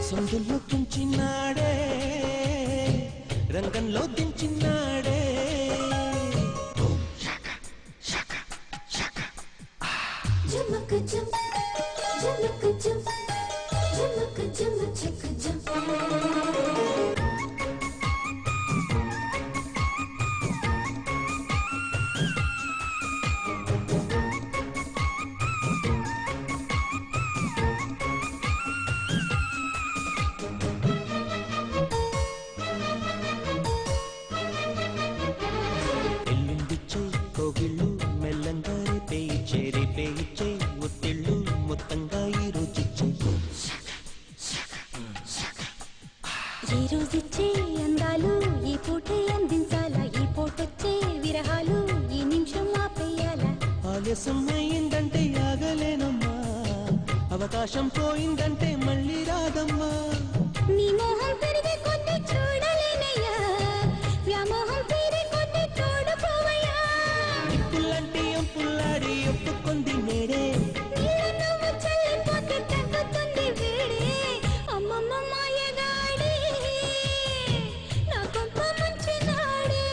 సందులో తుంచినాడే రంగంలో దించినాడే కోగిళ్ళు మెల్లంగా రేపేయిచ్చే రేపేయిచ్చే ఒత్తిళ్ళు మొత్తంగా ఈ రోజుచ్చే ఈ రోజుచ్చే అందాలు ఈ పూటే అందించాలా ఈ పూటొచ్చే విరహాలు ఈ నిమిషం ఆపేయాలా ఆలస్యం అయిందంటే ఆగలేనమ్మా అవకాశం పోయిందంటే మళ్ళీ రాదమ్మా నీ మోహం పెరిగే కొద్ది చూడలేనయ్యా వ్యామోహం పెరిగే కొద్ది చూడపోవయ్యా నిప్పుల్లంటి ఎంపుల్లాడి ఒప్పుకుంది నేడే నీళ్ళు నువ్వు చల్లిపోతే తగ్గుతుంది వేడే అమ్మమ్మ మాయగాడే నా కొంప ముంచినాడే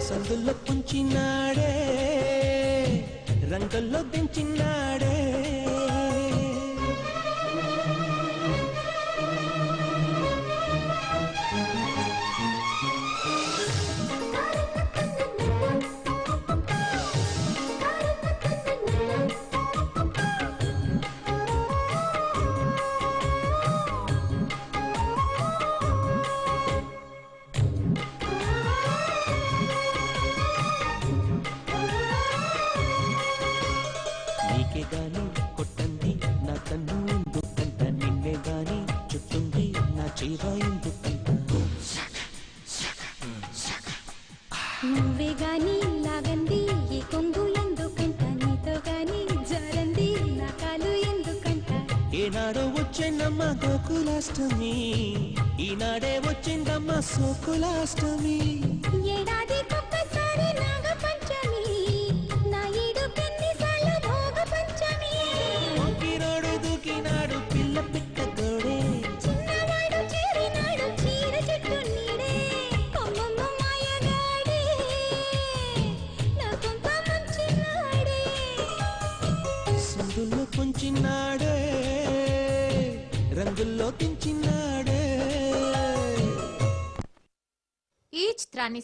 సందుల్లో పుంచినాడే రంగంలో దించినాడే నీకే గాని కొట్టండి నా కన్ను ఎందుకంట నిన్నే గాని చుట్టుంది నా చీర ఎందుకంట నువ్వే గాని లాగంది ఈ కొంగు ఎందుకంట నీతో గాని జారంది నా కాలు ఎందుకంట ఏనాడో వచ్చేనమ్మ గోకులాష్టమి ఈనాడే వచ్చిందమ్మ సోకులాష్టమి ఏడాది ఒక్కసారి నాగ పంచమి నా ఈడు పెన్నిసార్లు భోగ పంచమి ఒంకినాడు దూకినాడు పిల్ల పిట్ట గోడే చిన్నవాడు చేరినాడు చీర చెట్టు నీడే కొమ్మమ్మ మాయగాడే నా కొంప ముంచినాడే సందుల్లో పుంచినాడే రంగుల్లో దించినాడే ఈ చిత్రాన్ని